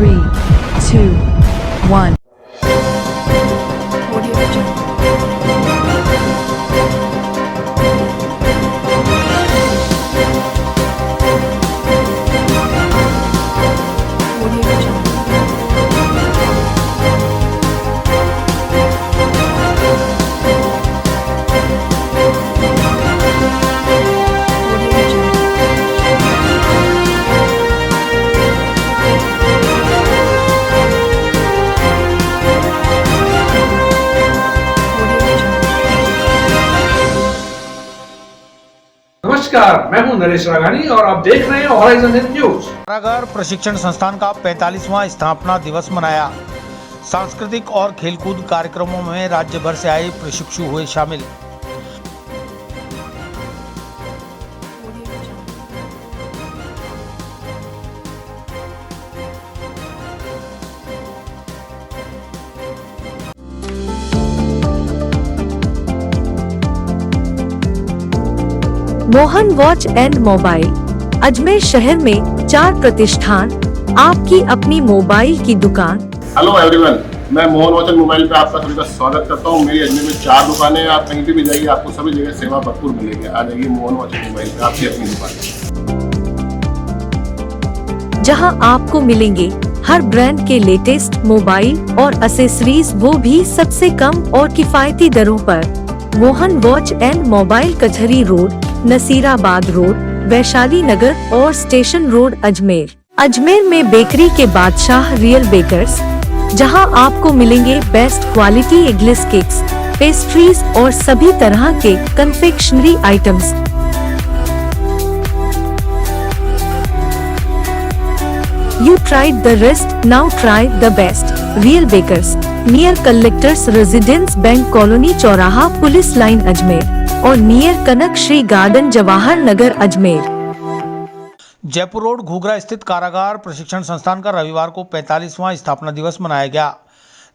3, 2, 1. नमस्कार, मैं हूं नरेश राघानी और आप देख रहे हैं हॉराइजन न्यूज। कारागार प्रशिक्षण संस्थान का 45वां स्थापना दिवस मनाया। सांस्कृतिक और खेलकूद कार्यक्रमों में राज्य भर से आए प्रशिक्षु हुए शामिल। Mohan watch and mobile Ajmer शहर में 4 प्रतिष्ठान, आपकी अपनी मोबाइल की दुकान। हेलो एवरीवन, मैं मोहन वॉच एंड मोबाइल पे आपका सभी का स्वागत करता हूँ। मेरी अजमेर में 4 दुकानें हैं। आप कहीं भी जाइए, आपको सभी जगह सेवा भरपूर मिलेगी। आ जाइए मोहन वॉच एंड मोबाइल पे, आपकी अपनी दुकान, जहां आपको मिलेंगे हर ब्रांड के लेटेस्ट मोबाइल और एक्सेसरीज, वो भी सबसे कम और किफायती दरों पर। मोहन वॉच एंड मोबाइल कचहरी रोड, नसीराबाद रोड, वैशाली नगर और स्टेशन रोड अजमेर। अजमेर में बेकरी के बादशाह रियल बेकर्स, जहां आपको मिलेंगे best quality eggless cakes, pastries और सभी तरह के confectionery items. You tried the rest, now try the best. Real Bakers, near Collectors Residence Bank Colony चौराहा पुलिस लाइन अजमेर और नियर कनक श्री गार्डन जवाहर नगर अजमेर। जयपुर रोड घूघरा स्थित कारागार प्रशिक्षण संस्थान का रविवार को 45वां स्थापना दिवस मनाया गया।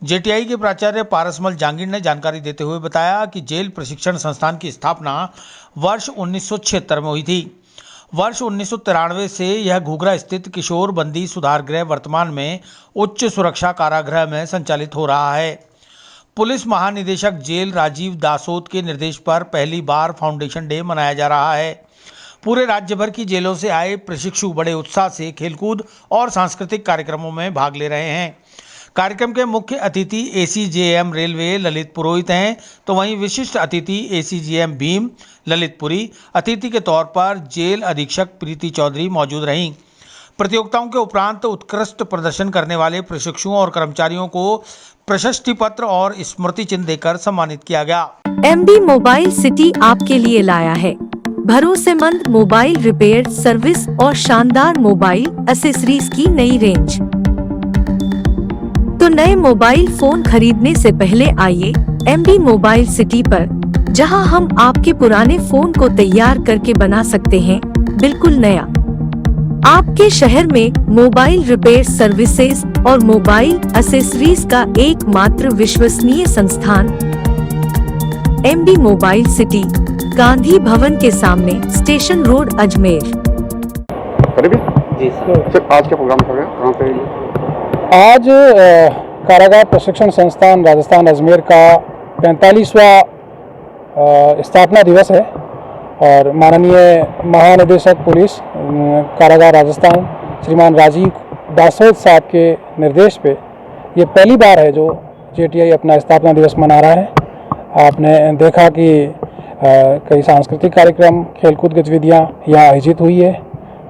जेटीआई के प्राचार्य पारसमल जांगीर ने जानकारी देते हुए बताया कि जेल प्रशिक्षण संस्थान की स्थापना वर्ष 1976 में हुई थी। वर्ष 1993 से यह घूघरा स्थित किशोर बंदी सुधार गृह वर्तमान में उच्च सुरक्षा कारागृह में संचालित हो रहा है। पुलिस महानिदेशक जेल राजीव दासोत के निर्देश पर पहली बार फाउंडेशन डे मनाया जा रहा है। पूरे राज्य भर की जेलों से आए प्रशिक्षु बड़े उत्साह से खेलकूद और सांस्कृतिक कार्यक्रमों में भाग ले रहे हैं। कार्यक्रम के मुख्य अतिथि एसीजेएम रेलवे ललित पुरोहित हैं, तो वहीं विशिष्ट अतिथि एसीजेएम भीम ललितपुरी, अतिथि के तौर पर जेल अधीक्षक प्रीति चौधरी मौजूद रहीं। प्रतियोगिताओं के उपरांत उत्कृष्ट प्रदर्शन करने वाले प्रशिक्षुओं और कर्मचारियों को प्रशस्ति पत्र और स्मृति चिन्ह देकर सम्मानित किया गया। एमडी मोबाइल सिटी आपके लिए लाया है भरोसेमंद मोबाइल रिपेयर सर्विस और शानदार मोबाइल एक्सेसरीज की नई रेंज। तो नए मोबाइल फोन खरीदने से पहले आइए एमडी मोबाइल सिटी पर, जहां हम आपके पुराने फोन को तैयार करके बना सकते हैं बिल्कुल नया। आपके शहर में मोबाइल रिपेयर सर्विसेज और मोबाइल एक्सेसरीज का एकमात्र विश्वसनीय संस्थान MD mobile city, Gandhi Bhavan के सामने, स्टेशन रोड अजमेर। जी सर, आज क्या प्रोग्राम कर रहे हैं, कहाँ पे? आज कारागार प्रशिक्षण संस्थान राजस्थान अजमेर का 45वां स्थापना दिवस है और माननीय महानिदेशक पुलिस कारागार राजस्थान श्रीमान राजीव दासोत साहब के निर्देश पे ये पहली बार है जो जेटीआई अपना स्थापना दिवस मना रहा है। आपने देखा कि कई सांस्कृतिक कार्यक्रम, खेलकूद गतिविधियाँ यहाँ आयोजित हुई है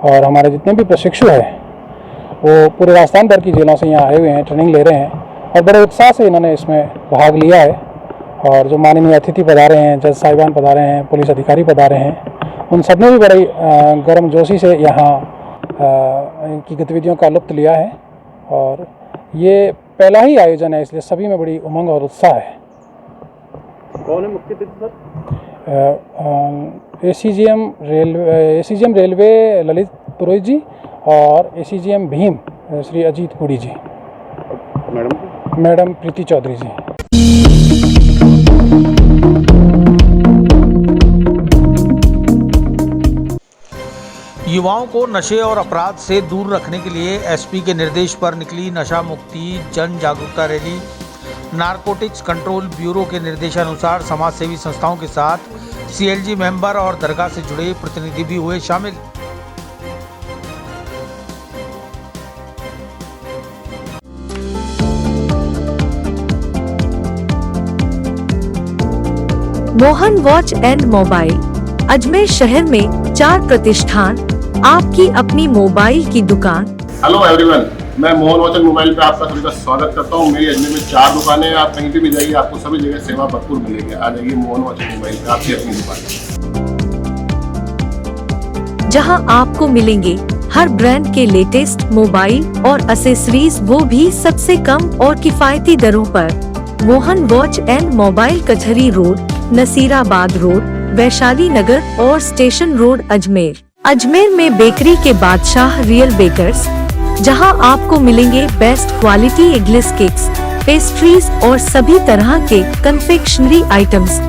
और हमारे जितने भी प्रशिक्षु हैं वो पूरे राजस्थान भर की जेलों से यहाँ आए हुए हैं, ट्रेनिंग ले रहे हैं और बड़े उत्साह से इन्होंने इसमें भाग लिया है। और जो माननीय अतिथि पधारे हैं, जज साहिबान पधारे हैं, पुलिस अधिकारी पधारे हैं, उन सब ने भी बड़ी गर्मजोशी से यहाँ की गतिविधियों का लुत्फ लिया है और ये पहला ही आयोजन है, इसलिए सभी में बड़ी उमंग और उत्साह है। कौन है मुख्य अतिथि सर? एसीजीएम रेलवे ललित पुरोहित जी और एसीजीएम भीम श्री अजीत पुरी जी, मैडम प्रीति चौधरी जी। युवाओं को नशे और अपराध से दूर रखने के लिए एसपी के निर्देश पर निकली नशा मुक्ति जन जागरूकता रैली। नारकोटिक्स कंट्रोल ब्यूरो के निर्देशानुसार समाजसेवी संस्थाओं के साथ सीएलजी मेंबर और दरगाह से जुड़े प्रतिनिधि भी हुए शामिल। Mohan watch and mobile Ajmer शहर में 4 प्रतिष्ठान, आपकी अपनी मोबाइल की दुकान। हेलो एवरीवन, मैं मोहन वॉच एंड मोबाइल पे आपका सभी का स्वागत करता हूँ। मेरी अजमेर में 4 दुकानें हैं। आप कहीं पे भी जाइए, आपको सभी जगह सेवा भरपूर मिलेगी। आ जाइए मोहन वॉच एंड मोबाइल पे, आपकी अपनी दुकान, जहां आपको मिलेंगे हर ब्रांड के लेटेस्ट मोबाइल और एसेसरीज, वो भी सबसे कम और किफायती दरों पर। मोहन वॉच एंड मोबाइल कचहरी रोड, नसीराबाद रोड, वैशाली नगर और स्टेशन रोड अजमेर। अजमेर में बेकरी के बादशाह रियल बेकर्स, जहां आपको मिलेंगे best quality eggless cakes, pastries और सभी तरह के confectionery items.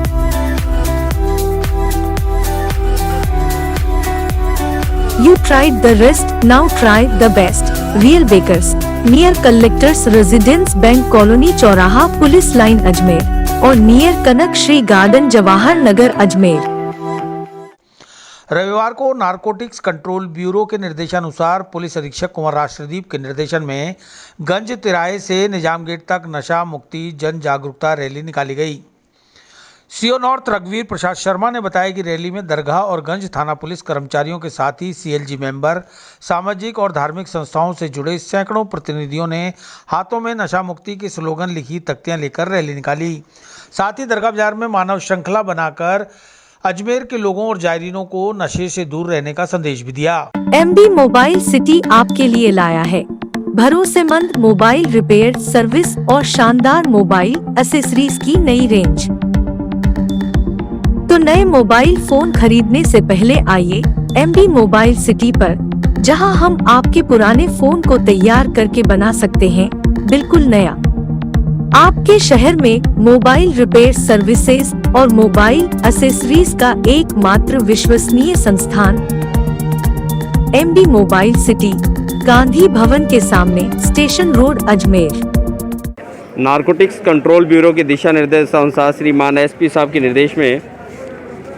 You tried the rest, now try the best. Real Bakers, near Collectors Residence Bank Colony चौराहा पुलिस लाइन अजमेर और नियर कनक श्री गार्डन जवाहर नगर अजमेर। रविवार को नारकोटिक्स कंट्रोल ब्यूरो के निर्देशानुसार पुलिस अधीक्षक कुंवर राष्ट्रदीप के निर्देशन में गंज तिराहे से निजाम गेट तक नशा मुक्ति जन जागरूकता रैली निकाली गई। सीओ नॉर्थ रघुवीर प्रसाद शर्मा ने बताया कि रैली में दरगाह और गंज थाना पुलिस कर्मचारियों के साथ ही सीएलजी मेंबर, सामाजिक और धार्मिक संस्थाओं से जुड़े सैकड़ों प्रतिनिधियों ने हाथों में नशा मुक्ति के स्लोगन लिखी तख्तियां लेकर रैली निकाली। साथ ही दरगाह बाजार में मानव श्रृंखला बनाकर अजमेर के लोगों और जायरीनों को नशे से दूर रहने का संदेश भी दिया। एमडी मोबाइल सिटी आपके लिए लाया है भरोसेमंद मोबाइल रिपेयर सर्विस और शानदार मोबाइल एसेसरीज की नई रेंज। तो नए मोबाइल फोन खरीदने से पहले आइए एमडी मोबाइल सिटी पर, जहां हम आपके पुराने फोन को तैयार करके बना सकते हैं बिल्कुल नया। आपके शहर में मोबाइल रिपेयर सर्विसेज और मोबाइल एसेसरीज का एकमात्र विश्वसनीय संस्थान MD mobile city, Gandhi Bhavan के सामने, station road Ajmer. Narcotics control bureau के दिशा निर्देशानुसार श्रीमान एसपी साहब के निर्देश में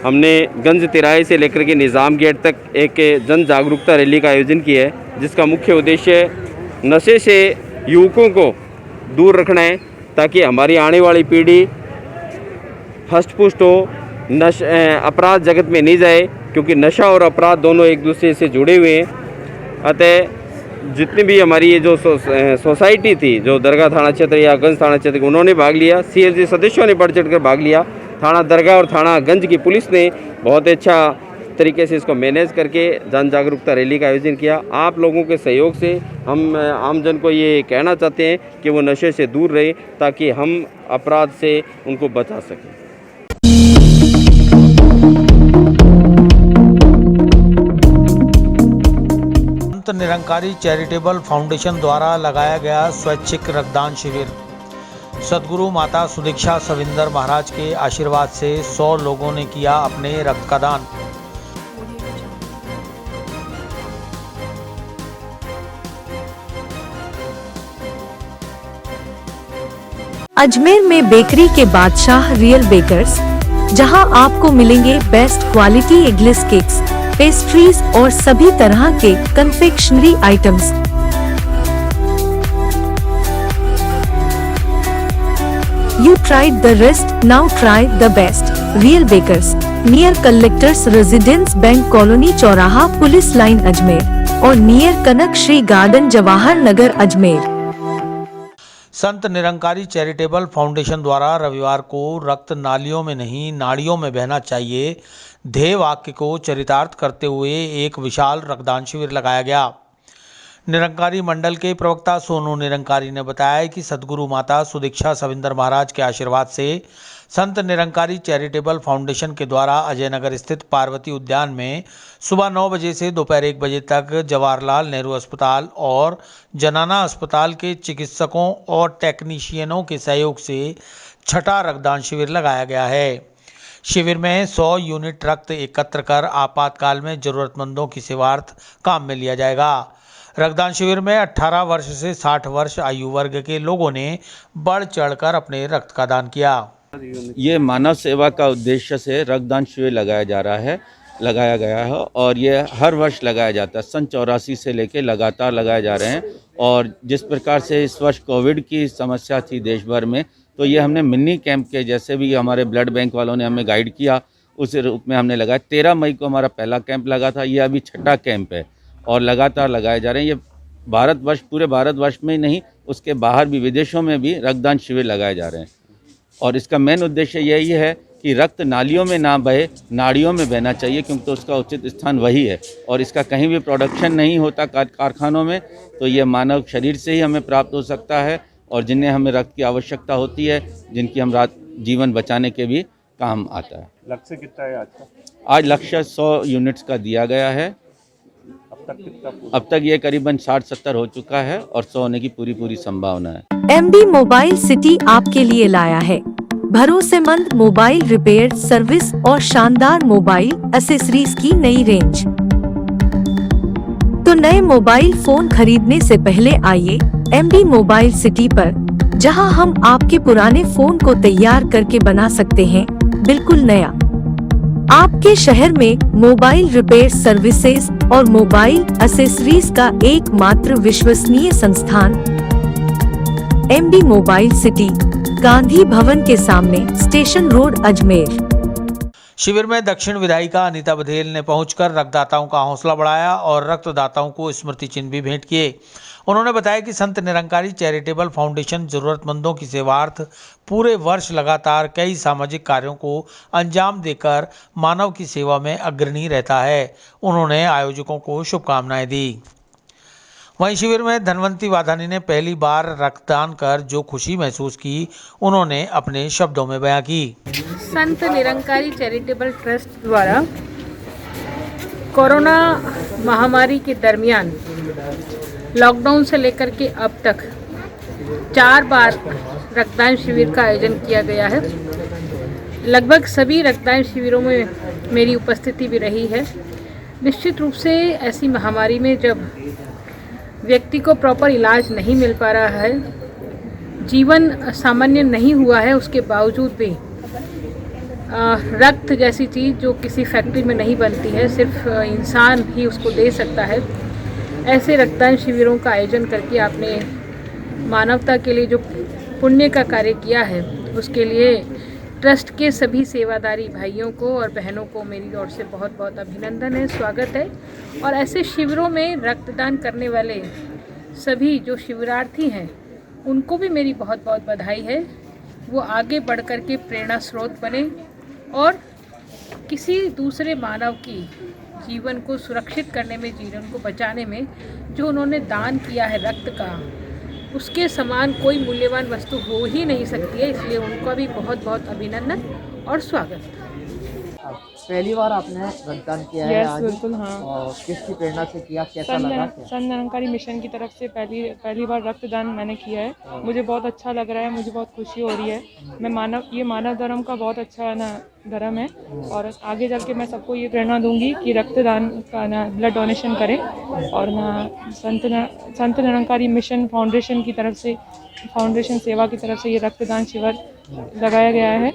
हमने गंज तिराहे से लेकर के निज़ाम गेट तक एक जन जागरूकता रैली का आयोजन किया है, जिसका मुख्य उद्देश्य नशे से युवकों को दूर रखना है, ताकि हमारी आने वाली पीढ़ी हष्ट पुष्ट हो, अपराध जगत में नहीं जाए, क्योंकि नशा और अपराध दोनों एक दूसरे से जुड़े हुए हैं। अतः जितनी भी हमारी ये जो सोसाइटी थी, जो दरगाह थाना क्षेत्र या गंज थाना क्षेत्र, उन्होंने भाग लिया, सीएलजी सदस्यों ने बढ़ चढ़ कर भाग लिया। थाना दरगाह और थाना गंज की पुलिस ने बहुत अच्छा तरीके से इसको मैनेज करके जन जागरूकता रैली का आयोजन किया। आप लोगों के सहयोग से हम आमजन को ये कहना चाहते हैं कि वो नशे से दूर रहे, ताकि हम अपराध से उनको बचा सकें। संत निरंकारी चैरिटेबल फाउंडेशन द्वारा लगाया गया स्वैच्छिक रक्तदान शिविर। सदगुरु माता सुदीक्षा सविंदर महाराज के आशीर्वाद से 100 लोगों ने किया अपने रक्त का दान। अजमेर में बेकरी के बादशाह रियल बेकर्स, जहां आपको मिलेंगे best quality eggless cakes, pastries और सभी तरह के confectionery items. You tried the rest, now try the best. Real Bakers, near Collectors Residence Bank Colony चौराहा पुलिस लाइन अजमेर और नियर कनक Shri garden Jawahar Nagar Ajmer. Sant Nirankari charitable foundation द्वारा रविवार को रक्त नालियों में नहीं नाड़ियों में बहना चाहिए ध्येय वाक्य को चरितार्थ करते हुए एक विशाल रक्तदान शिविर लगाया गया। निरंकारी मंडल के प्रवक्ता सोनू निरंकारी ने बताया कि सदगुरु माता सुदीक्षा सविंदर महाराज के आशीर्वाद से संत निरंकारी चैरिटेबल फाउंडेशन के द्वारा अजय नगर स्थित पार्वती उद्यान में सुबह 9 बजे से दोपहर 1 बजे तक जवाहरलाल नेहरू अस्पताल और जनाना अस्पताल के चिकित्सकों और टेक्नीशियनों के सहयोग से छठा रक्तदान शिविर लगाया गया है। शिविर में 100 यूनिट रक्त एकत्र कर आपातकाल में जरूरतमंदों की सेवार्थ काम में लिया जाएगा। रक्तदान शिविर में 18 वर्ष से 60 वर्ष आयु वर्ग के लोगों ने बढ़ चढ़कर अपने रक्त का दान किया। ये मानव सेवा का उद्देश्य से रक्तदान शिविर लगाया गया है और ये हर वर्ष लगाया जाता है। सन 84 से लेके लगातार लगाए जा रहे हैं और जिस प्रकार से इस वर्ष कोविड की समस्या थी देश भर में, तो ये हमने मिनी कैंप के जैसे भी हमारे ब्लड बैंक वालों ने हमें गाइड किया उस रूप में हमने लगाया। 13 मई को हमारा पहला कैंप लगा था, ये अभी छठा कैंप है और लगातार लगाए जा रहे हैं। ये पूरे भारतवर्ष में ही नहीं, उसके बाहर भी विदेशों में भी रक्तदान शिविर लगाए जा रहे हैं और इसका मेन उद्देश्य यही है कि रक्त नालियों में ना बहे, नाड़ियों में बहना चाहिए, क्योंकि तो उसका उचित स्थान वही है और इसका कहीं भी प्रोडक्शन नहीं होता कारखानों में, तो ये मानव शरीर से ही हमें प्राप्त हो सकता है और जिन्हें हमें रक्त की आवश्यकता होती है, जिनकी हम जीवन बचाने के भी काम आता है। लक्ष्य कितना है आज का? आज लक्ष्य 100 यूनिट्स का दिया गया है। अब तक ये करीबन 60-70 हो चुका है और 100 होने की पूरी संभावना है। MB मोबाइल सिटी आपके लिए लाया है भरोसेमंद मोबाइल रिपेयर सर्विस और शानदार मोबाइल एक्सेसरीज की नई रेंज। तो नए मोबाइल फोन खरीदने से पहले आइए MB मोबाइल सिटी पर, जहां हम आपके पुराने फोन को तैयार करके बना सकते हैं बिल्कुल नया। आपके शहर में मोबाइल रिपेयर सर्विसेज और मोबाइल एक्सेसरीज का एकमात्र विश्वसनीय संस्थान MB mobile city, Gandhi Bhavan के सामने, स्टेशन रोड, अजमेर। शिविर में दक्षिण विधायिका अनीता बघेल ने पहुंचकर रक्तदाताओं का हौसला बढ़ाया और रक्तदाताओं को स्मृति चिन्ह भी भेंट किए। उन्होंने बताया कि संत निरंकारी चैरिटेबल फाउंडेशन जरूरतमंदों की सेवार्थ पूरे वर्ष लगातार कई सामाजिक कार्यों को अंजाम देकर मानव की सेवा में अग्रणी रहता है। उन्होंने आयोजकों को शुभकामनाएं दी। वहीं शिविर में धनवंती वाधानी ने पहली बार रक्तदान कर जो खुशी महसूस की, उन्होंने अपने शब्दों में बयां की। संत निरंकारी चैरिटेबल ट्रस्ट द्वारा कोरोना महामारी के दरमियान लॉकडाउन से लेकर के अब तक 4 बार रक्तदान शिविर का आयोजन किया गया है। लगभग सभी रक्तदान शिविरों में मेरी उपस्थिति भी रही है। निश्चित रूप से ऐसी महामारी में जब व्यक्ति को प्रॉपर इलाज नहीं मिल पा रहा है, जीवन सामान्य नहीं हुआ है, उसके बावजूद भी रक्त जैसी चीज़ जो किसी फैक्ट्री में नहीं बनती है, सिर्फ इंसान ही उसको दे सकता है, ऐसे रक्तदान शिविरों का आयोजन करके आपने मानवता के लिए जो पुण्य का कार्य किया है, उसके लिए ट्रस्ट के सभी सेवादारी भाइयों को और बहनों को मेरी ओर से बहुत बहुत अभिनंदन है, स्वागत है। और ऐसे शिविरों में रक्तदान करने वाले सभी जो शिविरार्थी हैं, उनको भी मेरी बहुत बहुत बधाई है। वो आगे बढ़ कर के प्रेरणा स्रोत बने और किसी दूसरे मानव की जीवन को सुरक्षित करने में, जीवन को बचाने में जो उन्होंने दान किया है रक्त का, उसके समान कोई मूल्यवान वस्तु हो ही नहीं सकती है। इसलिए उनका भी बहुत बहुत अभिनंदन और स्वागत। पहली बार आपने रक्तदान किया है आज? बिल्कुल, हाँ। और किसकी प्रेरणा से किया, कैसा लगा? संत निरंकारी मिशन की तरफ से पहली बार रक्तदान मैंने किया है। मुझे बहुत अच्छा लग रहा है, मुझे बहुत खुशी हो रही है। ये मानव धर्म का बहुत अच्छा ना धर्म है और आगे चल के मैं सबको ये प्रेरणा दूंगी कि रक्तदान का ना ब्लड डोनेशन करें और ना संत निरंकारी मिशन फाउंडेशन की तरफ से, फाउंडेशन सेवा की तरफ से ये रक्तदान शिविर लगाया गया है।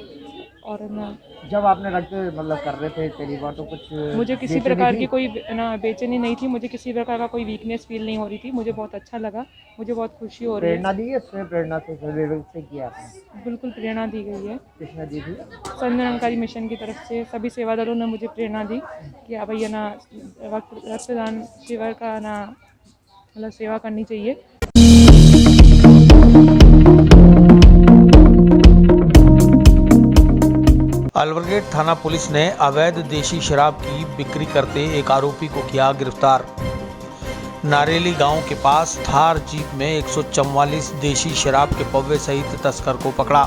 और ना जब आपने रक्त मतलब कर रहे थे पहली बार, तो कुछ मुझे किसी प्रकार की कोई ना बेचैनी नहीं थी, मुझे किसी प्रकार का कोई वीकनेस फील नहीं हो रही थी। मुझे बहुत अच्छा लगा, मुझे बहुत खुशी हो रही है। प्रेरणा दी है इसमें, प्रेरणा से किया आपने? बिल्कुल प्रेरणा दी गई है। किसने दी थी? संत निरंकारी मिशन की तरफ से सभी सेवादारों ने मुझे प्रेरणा दी कि हाँ भैया ना रक्तदान शिविर का ना मतलब सेवा करनी चाहिए। अलवरगेट थाना पुलिस ने अवैध देशी शराब की बिक्री करते एक आरोपी को किया गिरफ्तार। नारेली गांव के पास थार जीप में 144 देशी शराब के पौवे सहित तस्कर को पकड़ा।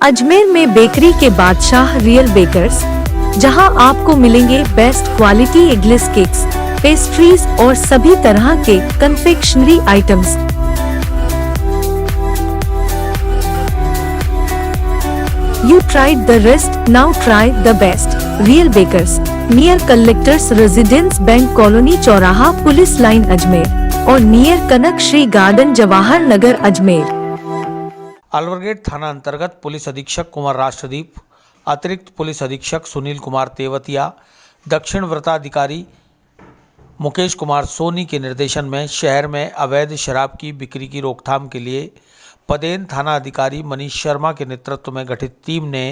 अजमेर में बेकरी के बादशाह रियल बेकर्स, जहां आपको मिलेंगे best quality eggless cakes, pastries और सभी तरह के confectionery items. You tried the rest, now try the best. Real Bakers, near Collectors Residence Bank Colony चौराहा पुलिस लाइन अजमेर और नियर कनक श्री गार्डन जवाहर नगर अजमेर। अलवरगेट थाना अंतर्गत पुलिस अधीक्षक कुमार राष्ट्रदीप, अतिरिक्त पुलिस अधीक्षक सुनील कुमार तेवतिया, दक्षिण व्रताधिकारी मुकेश कुमार सोनी के निर्देशन में शहर में अवैध शराब की बिक्री की रोकथाम के लिए पदेन थाना अधिकारी मनीष शर्मा के नेतृत्व में गठित टीम ने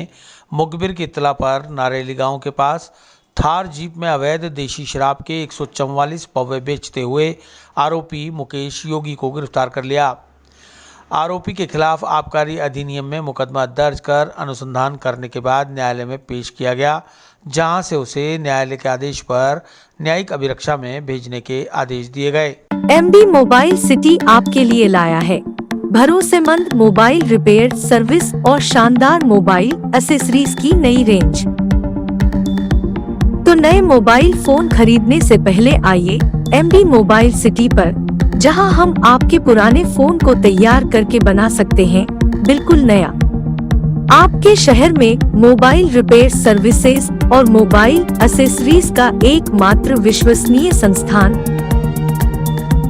मुखबिर की इत्तला पर नारेली गांव के पास थार जीप में अवैध देशी शराब के 144 पौवे बेचते हुए आरोपी मुकेश योगी को गिरफ्तार कर लिया। आरोपी के खिलाफ आबकारी अधिनियम में मुकदमा दर्ज कर अनुसंधान करने के बाद न्यायालय में पेश किया गया, जहां से उसे न्यायालय के आदेश पर न्यायिक अभिरक्षा में भेजने के आदेश दिए गए। MB मोबाइल सिटी आपके लिए लाया है भरोसेमंद मोबाइल रिपेयर सर्विस और शानदार मोबाइल एक्सेसरीज की नई रेंज। तो नए मोबाइल फोन खरीदने से पहले आइए MB मोबाइल सिटी पर, जहां हम आपके पुराने फोन को तैयार करके बना सकते हैं बिल्कुल नया। आपके शहर में मोबाइल रिपेयर सर्विसेज और मोबाइल एक्सेसरीज का एकमात्र विश्वसनीय संस्थान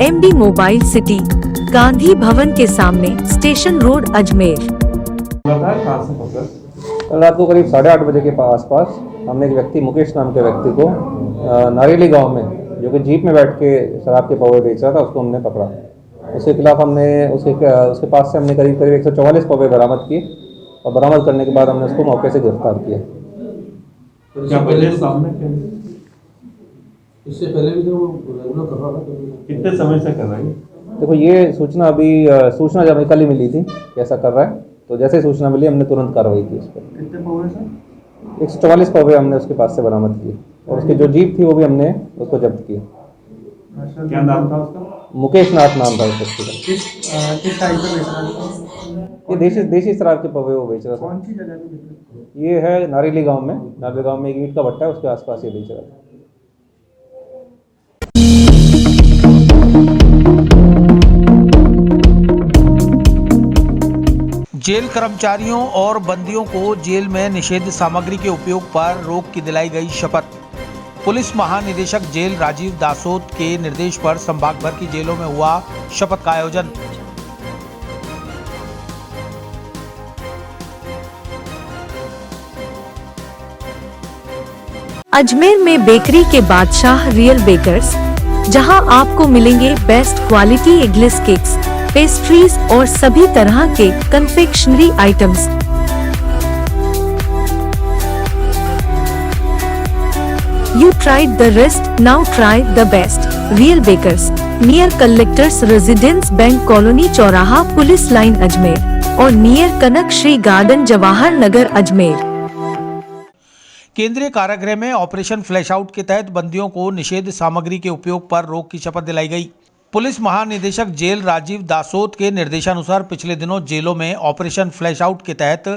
MB mobile city, Gandhi Bhavan के सामने, स्टेशन रोड, अजमेर। कल रात को करीब 8:30 बजे के आसपास हमने एक व्यक्ति, मुकेश नाम के व्यक्ति को नारेली गांव में, जो कि जीप में बैठ के शराब के पौवे बेच रहा था, उसको हमने पकड़ा। उसके खिलाफ हमने उसके पास से हमने करीब 144 पौवे बरामद किए और बरामद करने के बाद हमने उसको मौके से गिरफ्तार किया। इससे पहले भी तो रेगुलर कर रहा था। कितने समय से कर रहा है? देखो, ये सूचना सूचना जब कल ही मिली थी कैसा कर रहा है, तो जैसे सूचना मिली हमने तुरंत कार्रवाई की उस पर। कितने पौवे सर? 144 पौवे हमने उसके पास से बरामद किए और उसकी जो जीप थी वो भी हमने उसको जब्त की। क्या नाम था उसका? मुकेश नाथ नाम था उस व्यक्ति का। किस टाइप का बेच रहा था? ये देशी शराब के पौवे वो बेच रहा था। कौन सी जगह पे बेच रहा था? ये है नारेली गांव में। नारेली गांव में एक ईंट का भट्टा है, उसके आसपास ये बेच रहा था। जेल कर्मचारियों और बंदियों को जेल में निषेध सामग्री के उपयोग पर रोक की दिलाई गई शपथ। पुलिस महानिदेशक जेल राजीव दासोत के निर्देश पर संभाग भर की जेलों में हुआ शपथ का आयोजन। अजमेर में बेकरी के बादशाह रियल बेकर्स, जहां आपको मिलेंगे best quality eggless cakes, pastries और सभी तरह के confectionery items. You tried the rest, now try the best. Real Bakers, near Collectors Residence Bank Colony चौराहा पुलिस लाइन अजमेर और नियर कनक श्री गार्डन जवाहर नगर अजमेर। केंद्रीय कारागृह में ऑपरेशन फ्लैश आउट के तहत बंदियों को निषेध सामग्री के उपयोग पर रोक की शपथ दिलाई गई। पुलिस महानिदेशक जेल राजीव दासोत के निर्देशानुसार पिछले दिनों जेलों में ऑपरेशन फ्लैश आउट के तहत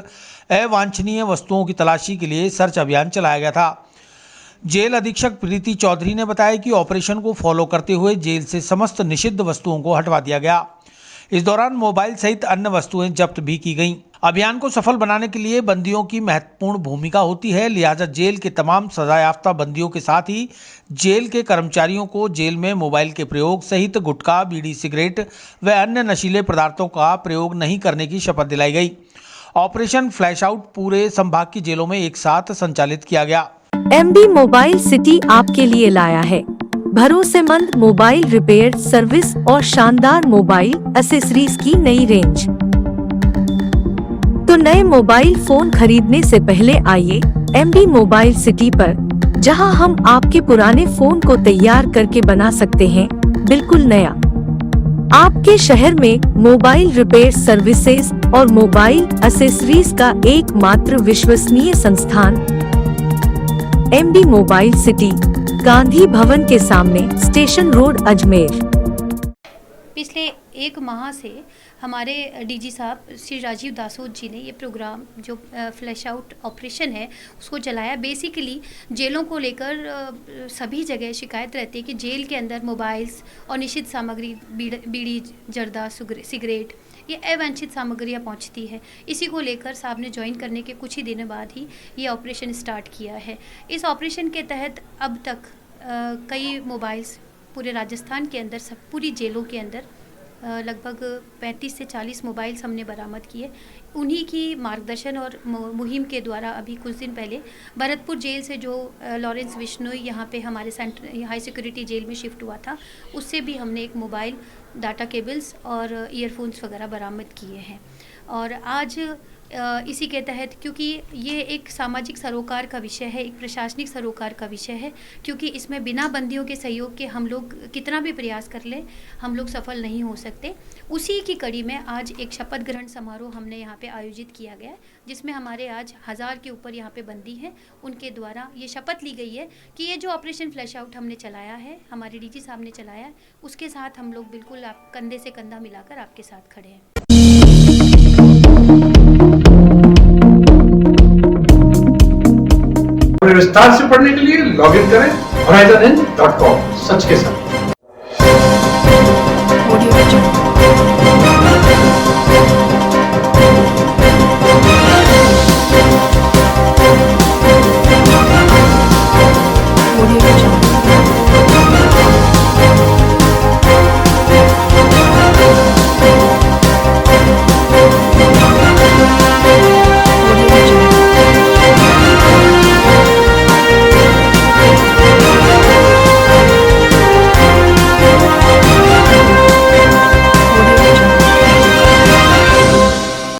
अवांछनीय वस्तुओं की तलाशी के लिए सर्च अभियान चलाया गया था। जेल अधीक्षक प्रीति चौधरी ने बताया कि ऑपरेशन को फॉलो करते हुए जेल से समस्त निषिद्ध वस्तुओं को हटवा दिया गया। इस दौरान मोबाइल सहित अन्य वस्तुएं जब्त भी की गईं। अभियान को सफल बनाने के लिए बंदियों की महत्वपूर्ण भूमिका होती है, लिहाजा जेल के तमाम सजायाफ्ता बंदियों के साथ ही जेल के कर्मचारियों को जेल में मोबाइल के प्रयोग सहित गुटखा, बीड़ी, सिगरेट व अन्य नशीले पदार्थों का प्रयोग नहीं करने की शपथ दिलाई गई। ऑपरेशन फ्लैश आउट पूरे संभाग की जेलों में एक साथ संचालित किया गया। MB मोबाइल सिटी आपके लिए लाया है भरोसेमंद मोबाइल रिपेयर सर्विस और शानदार मोबाइल एक्सेसरीज की नई रेंज। तो नए मोबाइल फोन खरीदने से पहले आइए MB मोबाइल सिटी पर, जहां हम आपके पुराने फोन को तैयार करके बना सकते हैं बिल्कुल नया। आपके शहर में मोबाइल रिपेयर सर्विसेज और मोबाइल एक्सेसरीज का एकमात्र विश्वसनीय संस्थान MB mobile city, Gandhi Bhavan के सामने, स्टेशन रोड, अजमेर। पिछले एक माह से हमारे डीजी साहब श्री राजीव दासोद जी ने ये प्रोग्राम जो फ्लैश आउट ऑपरेशन है उसको चलाया। बेसिकली जेलों को लेकर सभी जगह शिकायत रहती है कि जेल के अंदर मोबाइल्स और निषिद्ध सामग्री, बीड़ी, जर्दा, सिगरेट, ये अवांछित सामग्रियाँ पहुंचती है। इसी को लेकर साहब ने ज्वाइन करने के कुछ ही दिनों बाद ही ये ऑपरेशन स्टार्ट किया है। इस ऑपरेशन के तहत अब तक कई मोबाइल्स पूरे राजस्थान के अंदर, सब पूरी जेलों के अंदर लगभग 35 से 40 मोबाइल्स हमने बरामद किए। उन्हीं की मार्गदर्शन और मुहिम के द्वारा अभी कुछ दिन पहले भरतपुर जेल से जो लॉरेंस बिश्नोई यहाँ पे हमारे सेंटर हाई सिक्योरिटी जेल में शिफ्ट हुआ था, उससे भी हमने एक मोबाइल, डाटा केबल्स और ईयरफोन्स वगैरह बरामद किए हैं। और आज इसी के तहत, क्योंकि ये एक सामाजिक सरोकार का विषय है, एक प्रशासनिक सरोकार का विषय है, क्योंकि इसमें बिना बंदियों के सहयोग के हम लोग कितना भी प्रयास कर लें, हम लोग सफल नहीं हो सकते। उसी की कड़ी में आज एक शपथ ग्रहण समारोह हमने यहाँ पे आयोजित किया गया, जिसमें हमारे आज 1000 के ऊपर यहाँ पे बंदी हैं। उनके द्वारा ये शपथ ली गई है कि ये जो ऑपरेशन फ्लैश आउट हमने चलाया है, हमारे डीजी साहब ने चलाया है, उसके साथ हम लोग बिल्कुल आप कंधे से कंधा मिलाकर आपके साथ खड़े हैं। विस्तार से पढ़ने के लिए लॉगिन करें horizonn.com। सच के साथ।